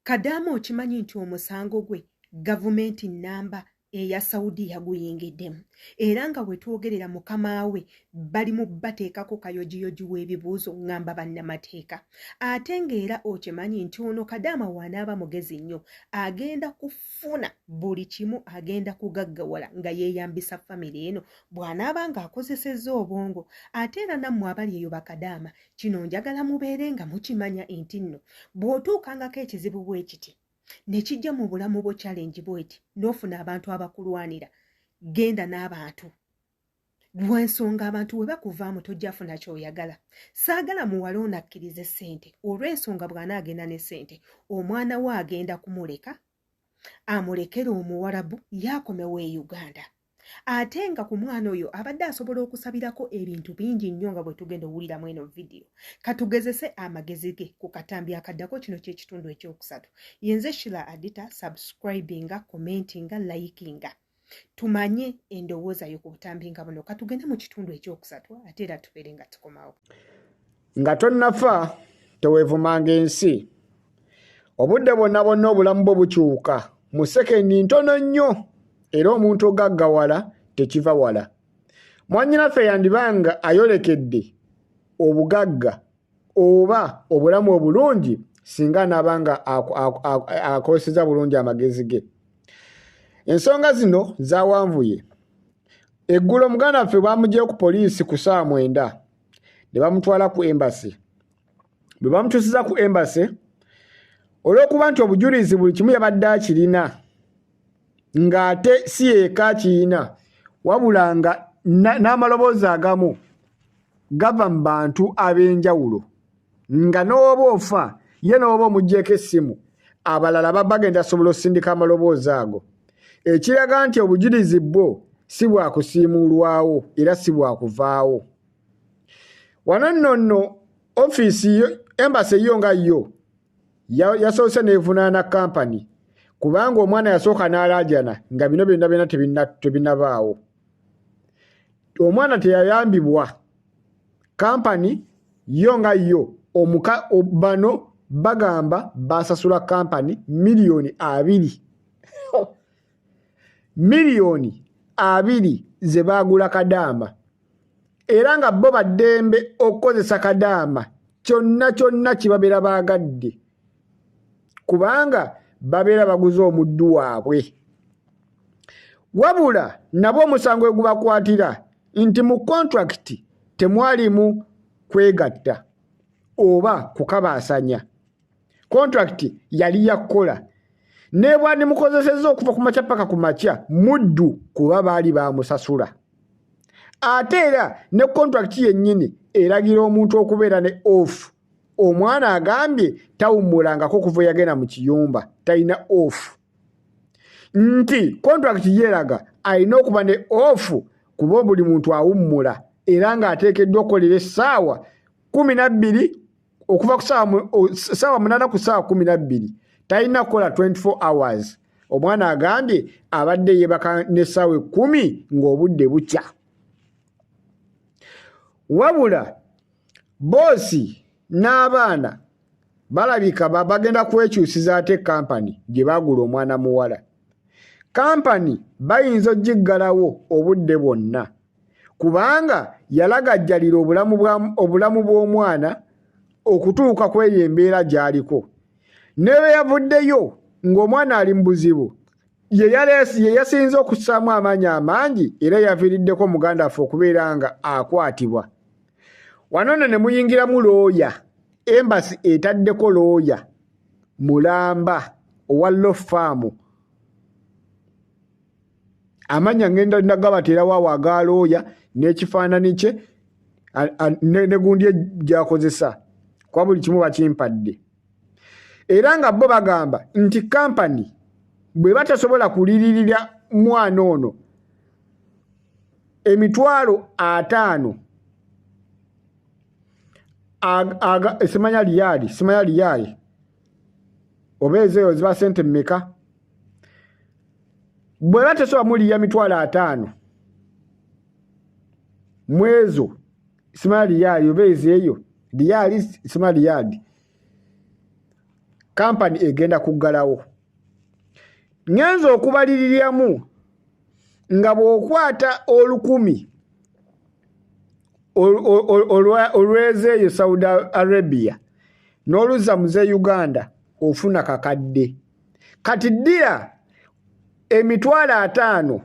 Kadaama okimanyi nti omusango gwe gavumenti nnamba eya Saudi yaguyingiddemu era nga bwe twogerera mukama we bali mu bateekako kayojiyoji w'ebibuuzo ngamba bannamateeka ate ng'era okimanyi nti ono Kadaama wanaaba mugezi nnyo agenda kufuna buli kimu agenda kugaggawala nga yeeyambisa famire eno bw'anaaba ng'akozesezza obwongo ate era nammwe abali eyo bakadaama kino njagala mubeere nga mukimanya nti nno bw'otuukangako ekizibu bwe kiti ne kijja mu bulamu bwo challenge bweti n'ofuna abantu abakulwanira genda n'abantu lw'ensonga abantu we bakuvaamu tojja funa ky'oyagala saagala muwala onakkirize ssente olw'ensonga bw'anaagenda ne ssente omwana we agenda kumuleka amulekera omuwarabu yaakomewo e Uganda ate nga ku mwana oyo abadde asobola okusabirako ebintu bingi nnyo nga bwe tugenda owuliramu eno vidiyo katugezese amagezi ge ku katambi akaddako kino ky'ekitundu ekyokusatu yenze Shila Adita subscribinga commentinga likinga tumanye endowooza yo ku butambi nga buno katugende mu kitundu ekyokusatu ate era tubeere nga tukomawo nga tonnafa teweevumanga ensi obudde bwonna bwonna obulamu bwo bukyuka mu sekendi ntono nnyo era omuntu ogaggawala tekiva wala mwannyinaffe yandibanga ayolekedde obugagga oba obulamu obulungi singa anaabanga akozeseza bulungi amagezi ge ensonga zino zawanvuye eggulo muganda waffe bamugyeyo ku poliisi ku 9 ne bamutwala ku embasi bwe bamutuusiza ku embasi olw'okuba nti obujulizi buli kimu yabadde akirina ng'ate si yeeka kiina wabula nga n'amaloboozi agamu gava mu bantu ab'enjawulo nga n'oba ofa ye n'oba omuggyeko essimu abalala baba bagenda asobola okusindika amaloboozi ago ekiraga nti obujulizi bwo si bwakusiimulwawo era si bwakuvaawo wano nno ofiisi embasi eyo nga yo yasoose neevunaana kampani kubanga omwana yasooka n'alaajana nga bino byonna tebinabaawo omwana teyayambibwa kampani yo nga yo bano bagamba basasula kampani miliyoni 2 miliyoni 2 ze baagula Kadaama era nga bo baddembe okukozesa Kadaama kyonna kibabeera baagadde kubanga babeera baguze omuddu waabwe wabula nabo omusango we gubakwatira nti mu contract temwalimu kwegatta oba kukabaasanya contract yali yakola ne bwandi mukozesezza okuva ku makya paka ku makya muddu kuba baali bamusasula ate era ne contract yennyini eragira omuntu okubeera ne off omwana agambye tawummulangako kuva yagenda mu kiyumba talina off nti contract yeraga alina okuba ne off kuba buli muntu awummula era ng'ateekeddwa okukolera essaawa 12 okuva ku ssaawa 8 ku ssaawa 12 talina kukola 24 hours omwana agambye abadde yeebaka n'essaawa 10 ng'obudde bukya wabula boosi n'abaana balabika bagenda kwekyusiza ate kampani gye baagula omwana muwala kampani bayinza ogiggalawo obudde bwonna kubanga yalagajjalira obulamu bw'omwana okutuuka kw'eyo embeera gy'aliko newe yavuddeyo ng'omwana ali mu buzibu ye yasinze okussaamu amaanyi amangi era yaviiriddeko muganda waffe okubeera nga akwatibwa wano nno ne muyingiramu looya embasi etaddeko looya mulamba owa Law Firm amanya ngenda nagabaterawo awo aga looya n'ekifaananyi kye ne gundi gy'akozesa kwa buli kimu bakimpadde era nga bo bagamba nti kampani bwe batasobola kuliririra mwana ono $50,000 simanya liyali oba ezeeyo ziba sente mmeka bwe batasobola muliya $50,000 mwezo simanya liyali oba ezeeyo liyali simanya liyali kampani egenda kuggalawo. Ngenza okubaliriramu nga bw'okwata 10,000 olwezeeyo Saudi Arabia n'oluzza muze Uganda ofuna kakadde. Kati ddira 50,000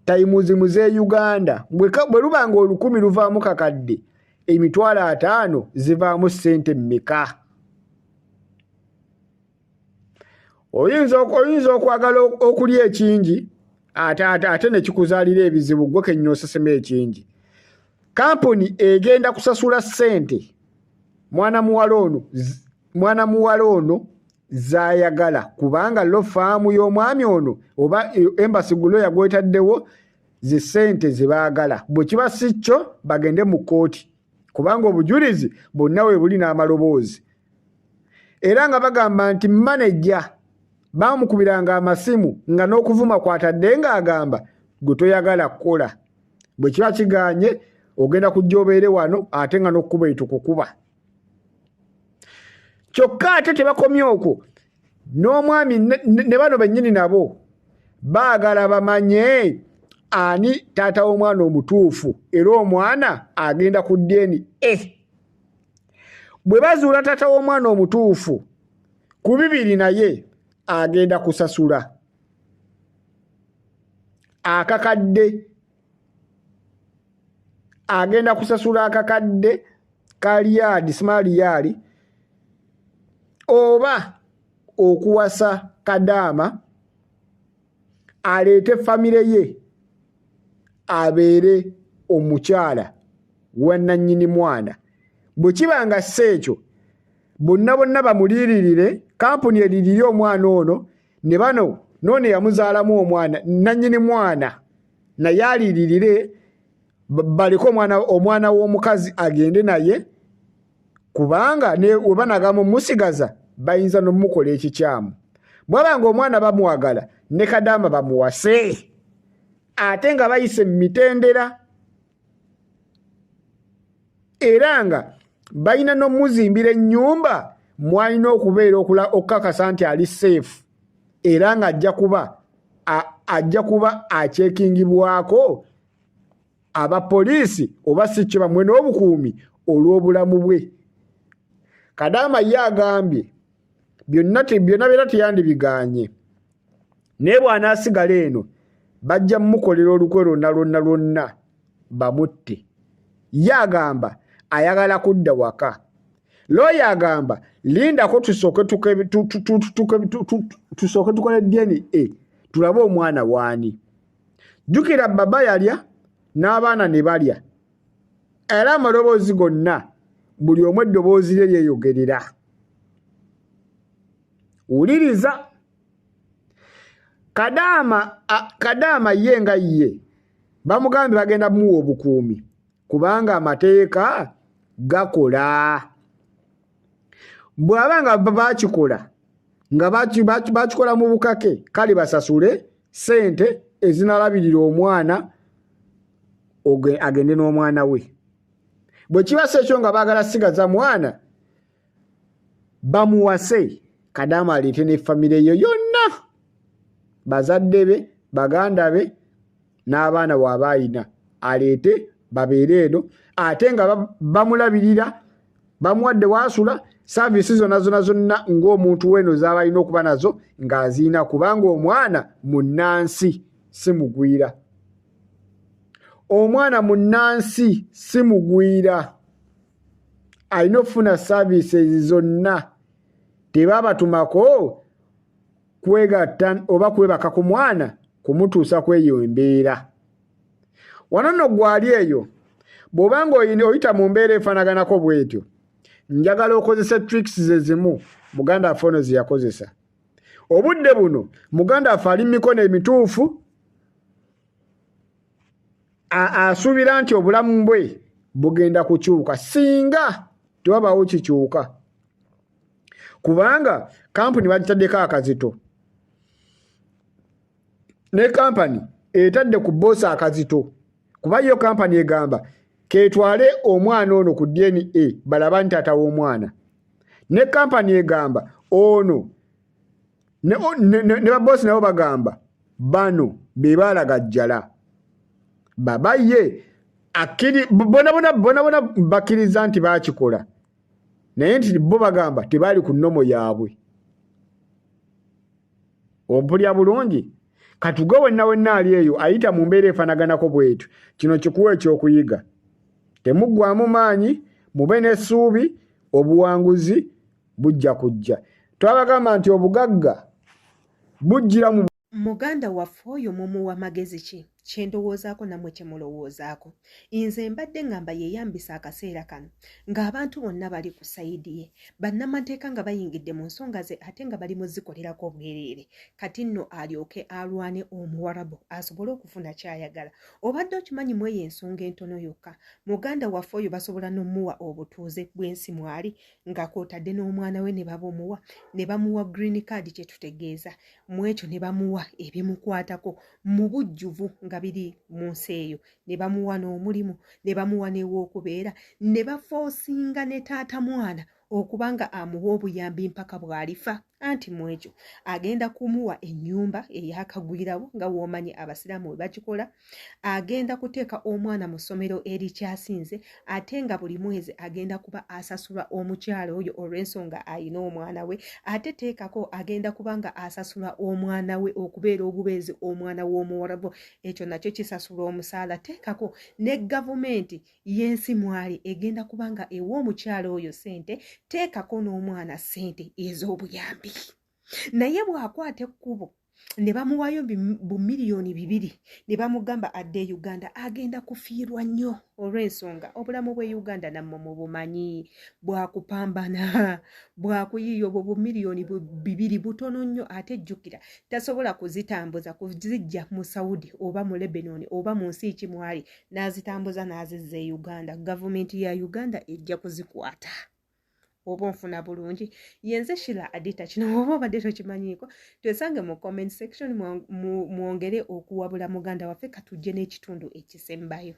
tayimuzi muze Uganda bwe lubanga 10,000 luvaamu kakadde 50,000 zivaamu ssente mmeka? Oyinza okwagala okulya ekingi ate ne kikuzaalira ebizibu gwe kennyini osesema ekingi. Kampuni egenda kusasula ssente mwana muwala ono zaayagala kubanga lo faamu y'omwami ono oba embassy gulo yagwetaddewo zi ssente ze baagala. Bwe kiba si kyo bagende mu kkooti kubanga obujulizi bonna we buli n'amaloboozi. Era nga bagamba nti manejja baamukubiranga amasimu nga n'okuvuma kwatadde ng'agamba gwe toyagala kukola. Bwe kiba kiganye ogenda kujja obeere wano ate nga n'okkuba etukukuba. Kyokka ate tebakomye okwo n'omwami ne bano bennyini nabo baagala bamanye ani taata w'omwana omutuufu era omwana agenda ku DNA. Bwe bazuula taata w'omwana omutuufu ku bibiri naye agenda kusasula akakadde. Agenda kusasula akakadde ka liyadi simaliyali oba okuwasa Kadaama aleete famire ye abeere omukyala wa nannyini mwana. Bwe kibanga ssekyo bonna bamuliiririre, kampuni eririre omwana ono ne bano noone yamuzaalamu omwana nannyini mwana naye aliiririre baliko omwana w'omukazi agende naye kubanga we banagamba musigaza bayinza n'omukola ekikyamu. Bwabanga omwana bamuwagala ne Kadaama bamuwase ate nga bayise mu mitendera era nga balina n'omuzimbira ennyumba mwalina okubeera okukakasa nti ali safe era nga ajja kuba akyekingibwako abapoliisi oba si kyo bamwe n'obukuumi olw'obulamu bwe. Kadaama ye agambye byonna byonna teyandibiganye naye bw'anaasigala eno bajja mmukolera olukwe lwonna bamutte. Ye agamba ayagala kudda waka. Looya agamba lindako tusooke tukole DNA tulabe omwana waani. Jjukira baba yalya n'abaana ne balya era amaloboozi gonna buli omu eddoboozi lye lyeyogerera. Wuliriza. Kadaama ye nga ye bamugambye bagenda muwa obukuumi kubanga amateeka gakola. Bw'aba nga bakikola nga bakikola mu bukake kale basasule ssente ezinalabirira omwana agende n'omwana we. Bwe kiba si ekyo nga baagala sigaza mwana bamuwase Kadaama aleete ne famire ye yonna bazadde be baganda be n'abaana bw'aba ayina aleete babeere eno ate nga bamulabirira bamuwadde waasula saaviisi zonna ng'omuntu weno z'aba alina okuba nazo ng'aziina kubanga omwana munnansi si mugwira. Omwana munnansi si mugwira alina okufuna saaviisi ezo zonna. Tebabatumako kwegatta oba kwebaka ku mwana kumutuusa kweyo embeera. Wano nno gwali eyo bw'obanga oyita mu mbeera efaanaganako bw'etyo njagala okozesa tricks ze zimu muganda waffe ono ze yakozesa. Obudde buno muganda waffe ali mu mikono emituufu asuubira nti obulamu bwe bugenda kukyuka singa tewabaawo kikyuka kubanga kampuni bagitaddeko akazito ne kampani etadde ku boosi akazito kuba yo kampani egamba ketwale omwana ono ku DNA balaba nti taata w'omwana ne kampani egamba ono ne babosi nabo bagamba bano be baalagajjala babaye akiri bona bakkiriza nti baakikola naye nti bo bagamba tebaali ku nnomo yaabwe. Ompulya bulungi katuge wenna ali eyo ayita mu mbeera efaanaganako bwetu. Kino kikuwa ekyokuyiga, temuggwaamu maanyi, mube n'essuubi, obuwanguzi bujja kujja. Twabagamba nti obugagga bujjira mu muganda waffe oyo mumuwa magezi ki kyendowoozaako nammwe kyemulowoozaako. Nze mbadde ngamba yeeyambisa akaseera kano ng'abantu bonna bali ku sayidi ye, bannamateeka nga bayingidde mu nsonga ze ate nga bali muzikolerako bwereere. Kati nno alyoke alwane omuwarabu asobole okufuna kyayagala. Obadde okimanyi mu eyo ensonga entono yokka muganda waffe oyo basobola n'omuwa obutuuze bw'ensi mwali nga kw'otadde n'omwana we ne bamuwa ne bamuwa green card kye tutegeeza mu ekyo ne bamuwa ebimukwatako mu bujjuvu nga biri mu nsi eyo, ne bamuwa n'omulimu ne bamuwa n'ew'okubeera ne bafoosinga ne taata mwana okubanga amuwa obuyambi mpaka bw'alifa. Anti mu ekyo agenda kumuwa ennyumba eyakagwirawo nga w'omanyi abasiraamu bwe bakikola, agenda kuteeka omwana mu ssomero erikyasinze ate nga buli mwezi agenda kuba asasula omukyala oyo olw'ensonga ayina omwana we, ate teekako agenda kuba nga asasula omwana we okubeera obubeezi omwana w'omuwarabu, ekyo nakyo kisasula omusaala. Teekako ne gavumenti y'ensi mwali egenda kuba nga ewa omukyala oyo ssente, teekako n'omwana ssente ez'obuyambi. Naye bw'akwata ekkubo ne bamuwayo $2 million ne bamugamba adde e Uganda, agenda kufiirwa nnyo olw'ensonga obulamu bw'e Uganda nammwe mubumanyi, bwakupambana, bwakuyiiya obwo $2 million butono nnyo. Ate jjukira tasobola kuzitambuza kuziggya mu Saudi oba mu Lebanon oba mu nsi ki mwali n'azitambuza n'azizza e Uganda. Gavumenti ya Uganda ejja kuzikwata. Oba nfuna bulungi. Yenze Shila Adita, kino oba obadde tokimanyiiko twesange mu comment section mwongere okuwabula muganda waffe katujje n'ekitundu ekisembayo.